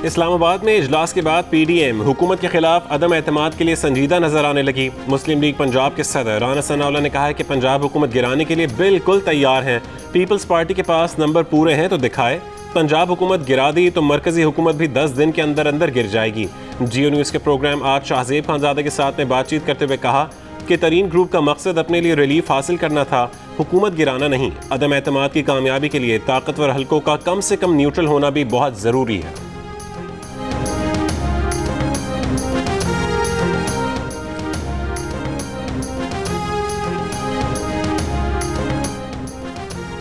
इस्लामाबाद में इजलास के बाद PDM हुकूमत के खिलाफ अदम एतमाद के लिए संजीदा नजर आने लगी। मुस्लिम लीग पंजाब के सदर राना सनाउल्लाह ने कहा है कि पंजाब हुकूमत गिराने के लिए बिल्कुल तैयार है। पीपल्स पार्टी के पास नंबर पूरे हैं तो दिखाए। पंजाब हुकूमत गिरा दी तो मरकजी हुकूमत भी 10 दिन के अंदर अंदर गिर जाएगी। जियो न्यूज़ के प्रोग्राम आज शाहजेब खानजादे के साथ में बातचीत करते हुए कहा कि तरीन ग्रुप का मकसद अपने लिए रिलीफ हासिल करना था, हुकूमत गिराना नहीं। अदम एतमाद की कामयाबी के लिए ताकतवर हलकों का कम से कम न्यूट्रल होना भी बहुत ज़रूरी है।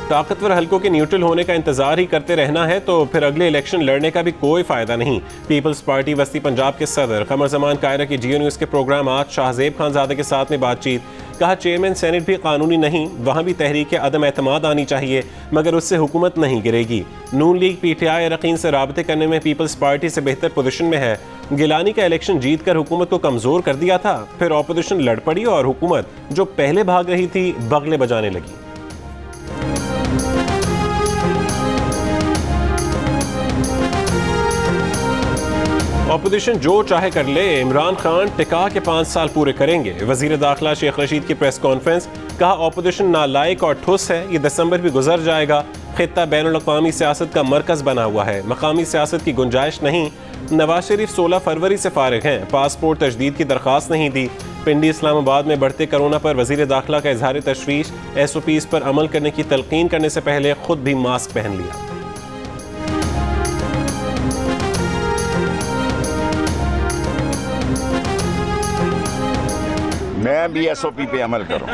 ताकतवर हलकों के न्यूट्रल होने का इंतजार ही करते रहना है तो फिर अगले इलेक्शन लड़ने का भी कोई फायदा नहीं। पीपल्स पार्टी वस्ती पंजाब के सदर कमर जमान कायरा की जियो न्यूज़ के प्रोग्राम आज शाहजेब खानजादे के साथ में बातचीत। कहा चेयरमैन सेनेट भी कानूनी नहीं, वहाँ भी तहरीक अदम एतमाद आनी चाहिए, मगर उससे हुकूमत नहीं गिरेगी। नून लीग PTI अरकान से राबते करने में पीपल्स पार्टी से बेहतर पोजीशन में है। गिलानी का इलेक्शन जीत कर हुकूमत को कमज़ोर कर दिया था, फिर ऑपोजिशन लड़ पड़ी और हुकूमत जो पहले भाग रही थी बगले बजाने लगी। ऑपोजिशन जो चाहे कर ले, इमरान खान टिका के 5 साल पूरे करेंगे। वजीर दाखिला शेख रशीद की प्रेस कॉन्फ्रेंस। कहा ऑपोजिशन नालायक और ठुस है, ये दिसंबर भी गुजर जाएगा। खित्ता बैनुल-अक़वामी सियासत का मरकज बना हुआ है, मकामी सियासत की गुंजाइश नहीं। नवाज शरीफ 16 फरवरी से फारिग हैं, पासपोर्ट तजदीद की दरख्वास्त नहीं दी। पिंडी इस्लामाबाद में बढ़ते कोरोना पर वजीर दाखिला का इजहार तशवीश। SOPs पर अमल करने की तलकीन करने से पहले खुद भी मास्क पहन लिया। मैं भी SOP पे अमल करूं।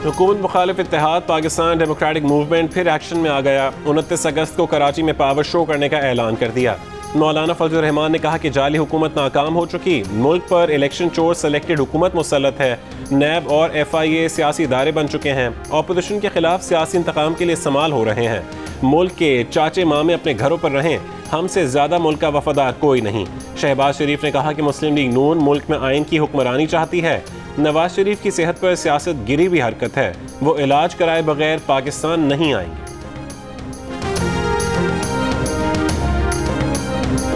हुकूमत मुखालिफ इत्तेहाद पाकिस्तान डेमोक्रेटिक मूवमेंट फिर एक्शन में आ गया। 29 अगस्त को कराची में पावर शो करने का ऐलान कर दिया। मौलाना फजल रहमान ने कहा कि जाली हुकूमत नाकाम हो चुकी, मुल्क पर इलेक्शन चोर सेलेक्टेड हुकूमत मुसल्लत है। नैब और FIA सियासी इदारे बन चुके हैं, ऑपोजिशन के खिलाफ सियासी इंतकाम के लिए इस्तेमाल हो रहे हैं। मुल्क के चाचे मामे अपने घरों पर रहें, हमसे ज़्यादा मुल्क का वफादार कोई नहीं। शहबाज शरीफ ने कहा कि मुस्लिम लीग नून मुल्क में आइन की हुक्मरानी चाहती है। नवाज शरीफ की सेहत पर सियासत गिरी हुई हरकत है, वो इलाज कराए बगैर पाकिस्तान नहीं आएंगे।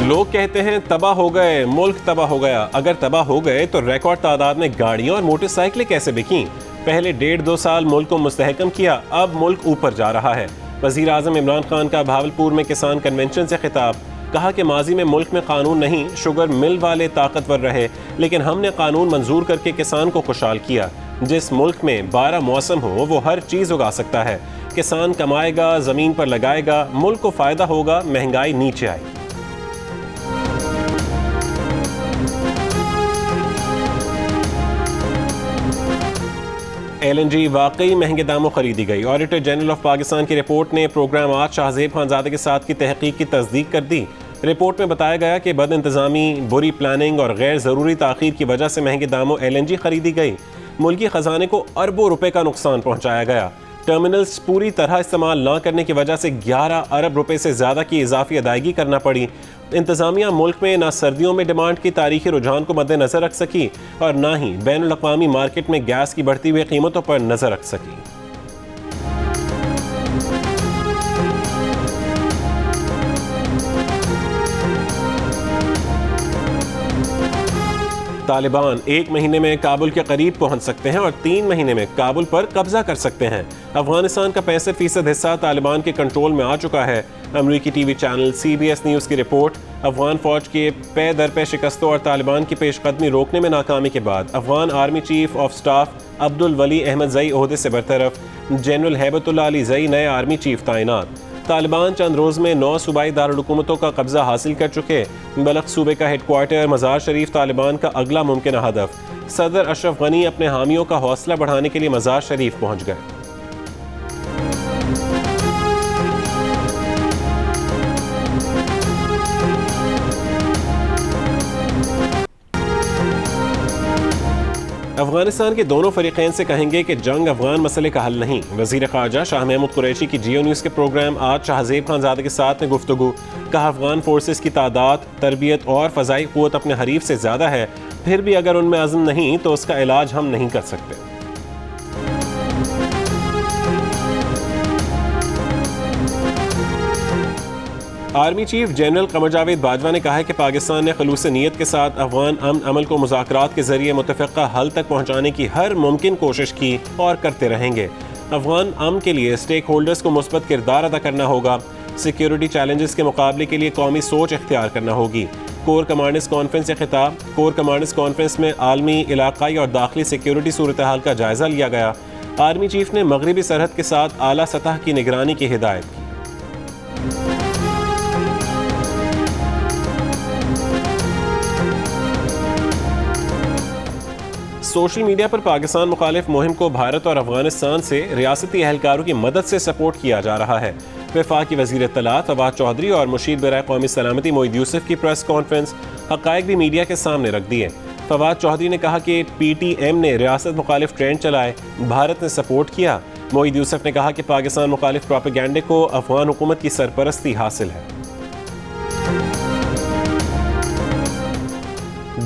लोग कहते हैं तबाह हो गए, मुल्क तबाह हो गया। अगर तबाह हो गए तो रिकॉर्ड तादाद में गाड़ियां और मोटरसाइकिलें कैसे बिकी? पहले 1.5-2 साल मुल्क को मुस्तहकम किया, अब मुल्क ऊपर जा रहा है। वज़ीर आज़म इमरान खान का भावलपुर में किसान कन्वेंशन से खिताब। कहा कि माजी में मुल्क में कानून नहीं, शुगर मिल वाले ताकतवर रहे, लेकिन हमने कानून मंजूर करके किसान को खुशहाल किया। जिस मुल्क में 12 मौसम हो वो हर चीज़ उगा सकता है। किसान कमाएगा, ज़मीन पर लगाएगा, मुल्क को फ़ायदा होगा, महंगाई नीचे आएगी। LNG वाकई महंगे दामों खरीदी गई। ऑडिटर जनरल ऑफ पाकिस्तान की रिपोर्ट ने प्रोग्राम आज शाहजेब खानजादे के साथ की तहकीक की तस्दीक कर दी। रिपोर्ट में बताया गया कि बद इंतजामी, बुरी प्लानिंग और गैर ज़रूरी ताख़ीर की वजह से महंगे दामों LNG खरीदी गई। मुल्की ख़जाने को अरबों रुपए का नुकसान पहुँचाया गया। टर्मिनल्स पूरी तरह इस्तेमाल न करने की वजह से 11 अरब रुपए से ज़्यादा की इजाफी अदायगी करना पड़ी। इंतज़ामिया मुल्क में न सर्दियों में डिमांड की तारीखी रुझान को मद्देनज़र रख सकी और न ही बैनुल-अक़वामी मार्केट में गैस की बढ़ती हुई कीमतों पर नज़र रख सकी। तालिबान 1 महीने में काबुल के करीब पहुंच सकते हैं और 3 महीने में काबुल पर कब्जा कर सकते हैं। अफगानिस्तान का 65% हिस्सा तालिबान के कंट्रोल में आ चुका है। अमरीकी TV चैनल CBS न्यूज़ की रिपोर्ट। अफगान फौज के पे दर पे शिकस्तों और तालिबान की पेशकदमी रोकने में नाकामी के बाद Afghan army chief of staff Abdul Wali Ahmadzai ओहदे से बरतरफ। जनरल हैबतुल्लाह अली जई नए आर्मी चीफ तैनात। तालिबान चंद रोज़ में 9 सूबाई दारुल-हुकूमतों का कब्जा हासिल कर चुके। बलख सूबे का हेडक्वार्टर मज़ार शरीफ तालिबान का अगला मुमकिन हदफ। सदर अशरफ गनी अपने हामियों का हौसला बढ़ाने के लिए मज़ार शरीफ पहुँच गए। अफगानिस्तान के दोनों फरीकैन से कहेंगे कि जंग अफगान मसले का हल नहीं। वज़ीर ख़ारजा शाह महमूद कुरैशी की जियो न्यूज़ के प्रोग्राम आज शाहजेब खानजादे के साथ में गुफ्तगू। कहा अफगान फोर्सेस की तादाद, तरबियत और फ़ज़ाई क़ुव्वत अपने हरीफ से ज़्यादा है, फिर भी अगर उनमें अज़्म नहीं तो उसका इलाज हम नहीं कर सकते। Army chief general Qamar Javed Bajwa ने कहा है कि पाकिस्तान ने खलूस नीयत के साथ अफगान अमन अमल को मुज़ाकरात के जरिए मुतफ़िक़ा हल तक पहुँचाने की हर मुमकिन कोशिश की और करते रहेंगे। अफगान अमन के लिए स्टेक होल्डर्स को मुस्बत किरदार अदा करना होगा। सिक्योरिटी चैलेंजेस के मुकाबले के लिए कौमी सोच इख्तियार करना होगी। कोर कमांडर्स कॉन्फ्रेंस से खिताब। कोर कमांडर्स कॉन्फ्रेंस में आलमी, इलाकाई और दाखिली सिक्योरिटी सूरत हाल का जायजा लिया गया। आर्मी चीफ ने मगरबी सरहद के साथ आला सतह की निगरानी की हिदायत की। सोशल मीडिया पर पाकिस्तान मुखालिफ मुहिम को भारत और अफगानिस्तान से रियासती एहलकारों की मदद से सपोर्ट किया जा रहा है। वफाकी वज़ीर इत्तलात फवाद चौधरी और मुशीर बराए कौमी सलामती मोईद यूसुफ की प्रेस कॉन्फ्रेंस हक़ाइक़ भी मीडिया के सामने रख दिए। फवाद चौधरी ने कहा कि PTM ने रियासत मुखालिफ ट्रेंड चलाए, भारत ने सपोर्ट किया। मोईद यूसुफ ने कहा कि पाकिस्तान मुखालिफ प्रोपेगेंडे को अफगान हुकूमत की सरपरस्ती हासिल है।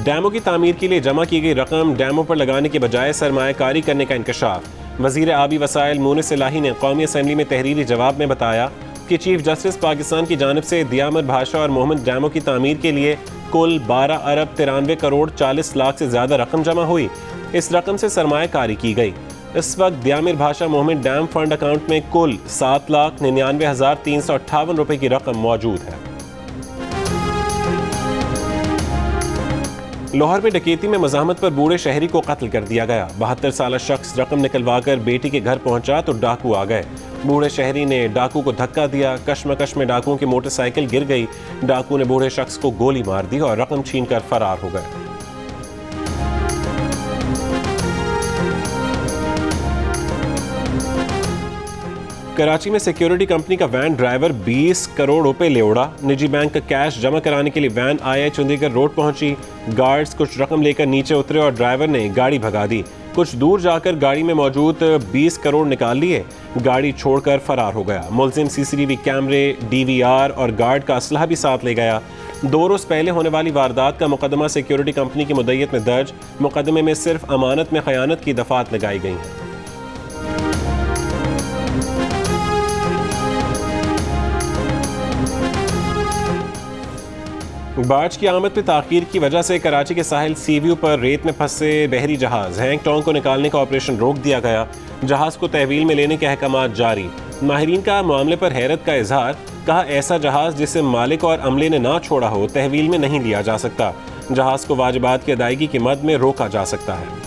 डैमों की तामीर के लिए जमा की गई रकम डैमों पर लगाने के बजाय सरमायाकारी करने का इंकशाफ। वज़ीर आबी वसाइल मूनिस इलाही ने कौमी असम्बली में तहरीरी जवाब में बताया कि चीफ जस्टिस पाकिस्तान की जानिब से दियामत भाषा और मोहम्मद डैमों की तामीर के लिए कुल 12 अरब 93 करोड़ 40 लाख से ज़्यादा रकम जमा हुई। इस रकम से सरमायाकारी की गई। इस वक्त दियामत भाषा मोहम्मद डैम फंड अकाउंट में कुल 7,99,358 रुपये की रकम मौजूद है। लाहौर में डकैती में मज़ाहमत पर बूढ़े शहरी को कत्ल कर दिया गया। 72 साल शख्स रकम निकलवा कर बेटी के घर पहुंचा तो डाकू आ गए। बूढ़े शहरी ने डाकू को धक्का दिया। कश्मकश में डाकुओं की मोटरसाइकिल गिर गई। डाकू ने बूढ़े शख्स को गोली मार दी और रकम छीनकर फरार हो गए। कराची में सिक्योरिटी कंपनी का वैन ड्राइवर 20 करोड़ रुपए ले उड़ा। निजी बैंक का कैश जमा कराने के लिए वैन आया चंडीगढ़ रोड पहुंची। गार्ड्स कुछ रकम लेकर नीचे उतरे और ड्राइवर ने गाड़ी भगा दी। कुछ दूर जाकर गाड़ी में मौजूद 20 करोड़ निकाल लिए। गाड़ी छोड़कर फरार हो गया। मुलजिम CCTV कैमरे, DVR और गार्ड का असलहा भी साथ ले गया। 2 रोज पहले होने वाली वारदात का मुकदमा सिक्योरिटी कंपनी की मुद्दईयत में दर्ज। मुकदमे में सिर्फ अमानत में खयानत की दफात लगाई गई हैं। बारिश की आमद में ताखीर की वजह से कराची के साहिल सीव्यू पर रेत में फंसे बहरी जहाज हैंगटोंग को निकालने का ऑपरेशन रोक दिया गया। जहाज को तहवील में लेने के अहकामात जारी। माहिरीन का मामले पर हैरत का इजहार। कहा ऐसा जहाज जिसे मालिक और अमले ने ना छोड़ा हो तहवील में नहीं लिया जा सकता। जहाज को वाजिबात की अदायगी की मद में रोका जा सकता है।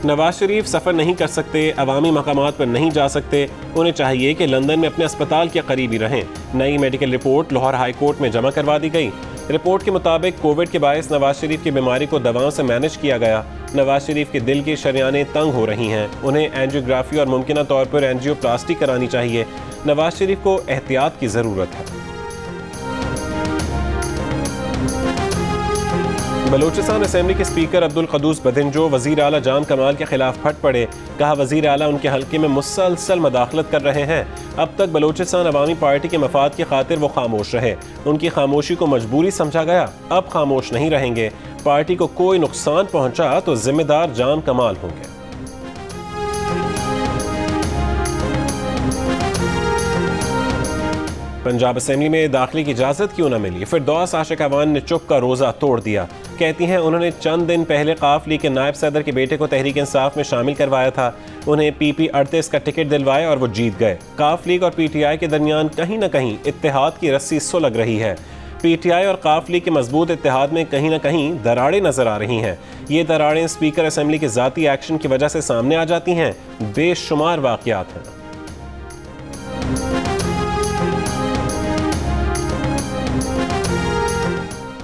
नवाज शरीफ सफ़र नहीं कर सकते, अवामी मकामात पर नहीं जा सकते। उन्हें चाहिए कि लंदन में अपने अस्पताल के करीब ही रहें। नई medical report Lahore high court में जमा करवा दी गई। रिपोर्ट के मुताबिक कोविड के बायस नवाज शरीफ की बीमारी को दवाओं से मैनेज किया गया। नवाज शरीफ के दिल की शरियानें तंग हो रही हैं। उन्हें एंजियोग्राफी और मुमकिन तौर पर एंजियोप्लास्टी करानी चाहिए। नवाज शरीफ को एहतियात की ज़रूरत है। बलूचिस्तान असेंबली के स्पीकर अब्दुल क़ुद्दूस बदिनजो वज़ीर आला जाम कमाल के खिलाफ फट पड़े। कहा वज़ीर आला उनके हल्के में मुसलसल मदाखलत कर रहे हैं। अब तक बलूचिस्तान अवामी पार्टी के मफाद की खातिर वो खामोश रहे। उनकी खामोशी को मजबूरी समझा गया। अब खामोश नहीं रहेंगे। पार्टी को कोई नुकसान पहुंचा तो जिम्मेदार जाम कमाल होंगे। पंजाब असेंबली में दाखिले की इजाज़त क्यों न मिली? फिरदौस आशिक अवान ने चुप का रोज़ा तोड़ दिया। कहती हैं उन्होंने चंद दिन पहले काफ लीग के नायब सदर के बेटे को तहरीक इंसाफ में शामिल करवाया था। उन्हें PP 38 का टिकट दिलवाया और वो जीत गए। काफ लीग और PTI के दरमियान कहीं न कहीं इत्तेहाद की रस्सी सुलग रही है। PTI और काफ लीग के मजबूत इत्तेहाद में कहीं न कहीं दरारें नजर आ रही हैं। ये दरारें स्पीकर असेंबली के ज़ाती एक्शन की वजह से सामने आ जाती हैं। बेशुमार वाक़यात हैं।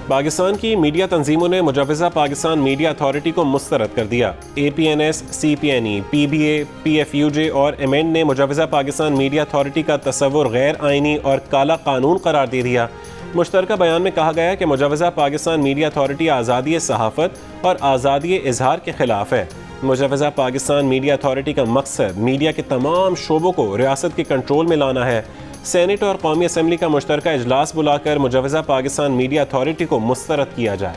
पाकिस्तान की मीडिया तंजीमों ने मुजवज़ा पाकिस्तान मीडिया अथॉरिटी को मुस्तरद कर दिया। APNS, CPNE, PBA, PFUJ और एमेंड ने मुजवज़ा पाकिस्तान मीडिया अथॉरिटी का तस्वुर गैर आइनी और काला कानून करार दे दिया। मुश्तरका बयान में कहा गया कि मुजवज़ा पाकिस्तान मीडिया अथॉरिटी आज़ादी सहाफ़त और आज़ादी इजहार के खिलाफ है। मुजवज़ा पाकिस्तान मीडिया अथॉरिटी का मकसद मीडिया के तमाम शोबों को रियासत के कंट्रोल में लाना है। सेनेट और कौमी असम्बली का मुश्तरका इजलास बुलाकर मुजवज़ा पाकिस्तान मीडिया अथॉरिटी को मुस्तरद किया जाए।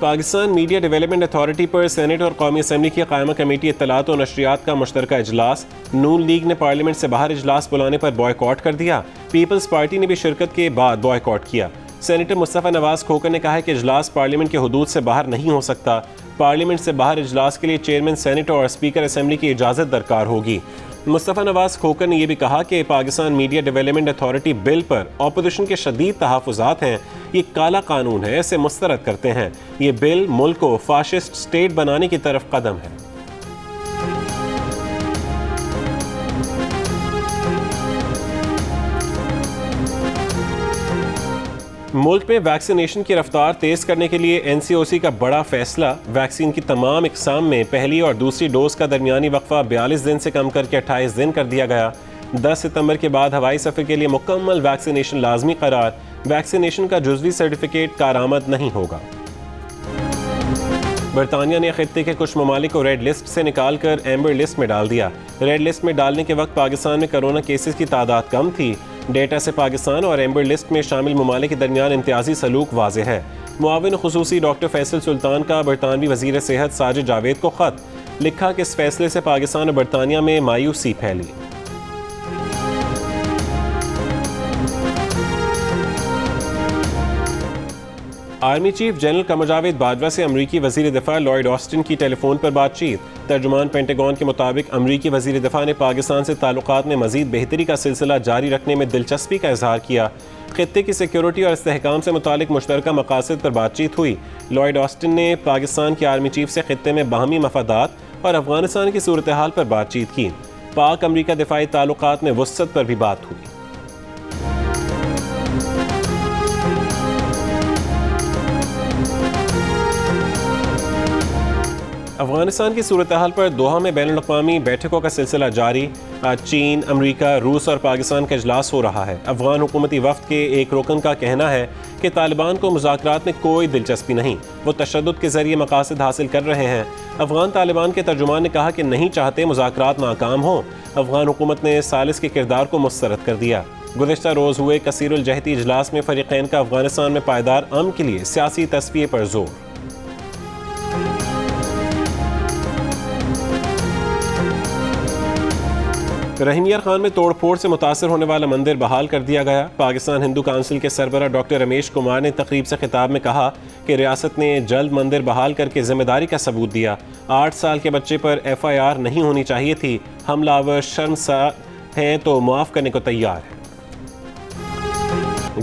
पाकिस्तान मीडिया डेवलपमेंट अथॉरिटी पर सेनेट और कौमी असम्बली की कायमा कमेटी इत्तलात और नशरियात का मुश्तरका इजलास। नून लीग ने पार्लियामेंट से बाहर इजलास बुलाने पर बॉयकॉट कर दिया। पीपल्स पार्टी ने भी शिरकत के बाद बॉयकॉट किया। सेनेटर मुस्तफ़ा नवाज खोकर ने कहा है कि इजलास पार्लियामेंट के हुदूद से बाहर नहीं हो सकता। पार्लियामेंट से बाहर इजलास के लिए चेयरमैन सेनेट और स्पीकर असम्बली की इजाज़त दरकार होगी। मुस्तफ़ा नवाज खोकर ने यह भी कहा कि Pakistan media development authority bill पर अपोजिशन के शदीद तहफ़्फ़ुज़ात हैं। ये काला कानून है, इसे मुस्तरद करते हैं। ये बिल मुल्क को फाशिस्ट स्टेट बनाने की तरफ कदम है। मुल्क में वैक्सीनेशन की रफ्तार तेज करने के लिए NCOC का बड़ा फैसला। वैक्सीन की तमाम इकसाम में पहली और दूसरी डोज का दरमियानी वक्फा 42 दिन से कम करके 28 दिन कर दिया गया। 10 सितंबर के बाद हवाई सफ़र के लिए मुकम्मल वैक्सीनेशन लाजमी करार। वैक्सीनेशन का जुज़वी सर्टिफिकेट कारआमद नहीं होगा। बरतानिया ने खित्ते के कुछ ममालिक को रेड लिस्ट से निकाल कर एम्बर लिस्ट में डाल दिया। रेड लिस्ट में डालने के वक्त पाकिस्तान में कोरोना केसेस की तादाद कम थी। डेटा से पाकिस्तान और एम्बर लिस्ट में शामिल ममालिक के दरमियान इम्तियाजी सलूक वाज़ेह है। मुआविन खुसूसी डॉक्टर फैसल सुल्तान का बरतानवी वज़ीर सेहत साजिद जावेद को ख़त लिखा कि इस फैसले से पाकिस्तान और बरतानिया में मायूसी फैली। Army chief general Qamar Javed Bajwa से अमरीकी वज़ीर दिफा लॉयड ऑस्टिन की टेलीफोन पर बातचीत। तर्जुमान पेंटागन के मुताबिक अमरीकी वज़ीर दिफा ने पाकिस्तान से ताल्लुकात में मज़ीद बेहतरी का सिलसिला जारी रखने में दिलचस्पी का इजहार किया। खित्ते की सिक्योरिटी और इस्तेहकाम से मुतालिक मुश्तरका मकासद पर बातचीत हुई। लॉयड ऑस्टिन ने पाकिस्तान के आर्मी चीफ से खित्ते में बाहमी मफादात और अफगानिस्तान की सूरत हाल पर बातचीत की। पाक अमरीका दिफाई ताल्लुकात में वुसअत पर भी बात हुई। अफगानिस्तान की सूरत हाल पर दोहा में बैनुल अक़वामी बैठकों का सिलसिला जारी। आज चीन, अमरीका, रूस और पाकिस्तान का इजलास हो रहा है। अफगान हुकूमती वफ़द के एक रुकन का कहना है कि तालिबान को मुज़ाकरात में कोई दिलचस्पी नहीं, वो तशद्दुद के ज़रिए मकासद हासिल कर रहे हैं। अफगान तालिबान के तर्जुमान ने कहा कि नहीं चाहते मुज़ाकरात नाकाम हों। अफगान हुकूमत ने सालिस के किरदार को मुस्तरद कर दिया। गुज़िश्ता रोज़ हुए कसीरुल जहती इजलास में फ़रीक़ैन का अफगानिस्तान में पायदार अमन के लिए सियासी तस्वीर पर जोर। रहीमियर खान में तोड़फोड़ से मुतासर होने वाला मंदिर बहाल कर दिया गया। पाकिस्तान हिंदू काउंसिल के सरबराह डॉक्टर रमेश कुमार ने तकरीब से खिताब में कहा कि रियासत ने जल्द मंदिर बहाल करके जिम्मेदारी का सबूत दिया। 8 साल के बच्चे पर FIR नहीं होनी चाहिए थी। हमलावर शर्मसार हैं तो मुआफ़ करने को तैयार है।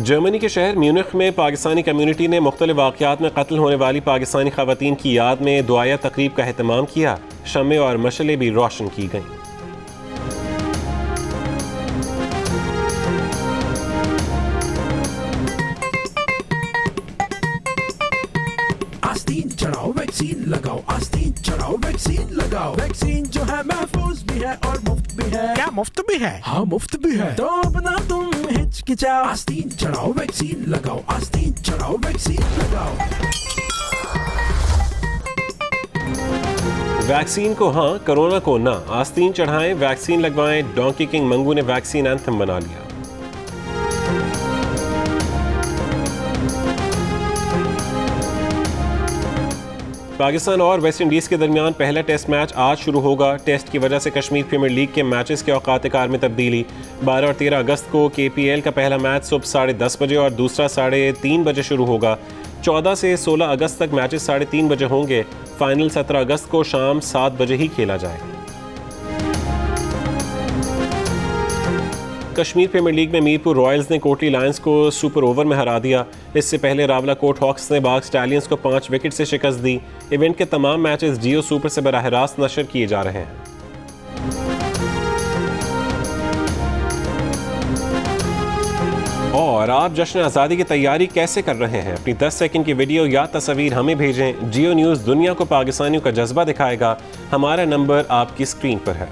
जर्मनी के शहर म्यूनिख में पाकिस्तानी कम्यूनिटी ने मुख्तलिफ वाक़यात में कत्ल होने वाली पाकिस्तानी ख़वातीन की याद में दुआया तकरीब का एहतमाम किया। शम्में और मशलें भी रोशन की गईं। आस्तीन चढ़ाओ वैक्सीन लगाओ, आस्तीन चढ़ाओ वैक्सीन लगाओ। वैक्सीन जो है महफूज भी है और मुफ्त भी है। क्या मुफ्त भी है? हाँ मुफ्त भी है, तो अपना तुम हिचकिचाओ। आस्तीन चढ़ाओ वैक्सीन लगाओ, आस्तीन चढ़ाओ वैक्सीन लगाओ। वैक्सीन को हाँ, कोरोना को ना। आस्तीन चढ़ाएं, वैक्सीन लगवाएं। डोंकी किंग मंगू ने वैक्सीन एंथम बना लिया। पाकिस्तान और वेस्ट इंडीज़ के दरमियान पहला टेस्ट मैच आज शुरू होगा। टेस्ट की वजह से कश्मीर प्रीमियर लीग के मैचेस के औकात कार में तब्दीली। 12 और 13 अगस्त को KPL का पहला मैच सुबह 10:30 बजे और दूसरा 3:30 बजे शुरू होगा। 14 से 16 अगस्त तक मैचेस 3:30 बजे होंगे। फाइनल 17 अगस्त को शाम 7 बजे ही खेला जाएगा। कश्मीर प्रीमियर लीग में मीरपुर रॉयल्स ने कोटली लायंस को सुपर ओवर में हरा दिया। इससे पहले रावलाकोट हॉक्स ने बाग स्टैलियंस को 5 विकेट से शिकस्त दी। इवेंट के तमाम मैचेस जियो सुपर से बराह रास्त नशर किए जा रहे हैं। और आप जश्न आज़ादी की तैयारी कैसे कर रहे हैं? अपनी 10 सेकंड की वीडियो या तस्वीर हमें भेजें। जियो न्यूज़ दुनिया को पाकिस्तानियों का जज्बा दिखाएगा। हमारा नंबर आपकी स्क्रीन पर है।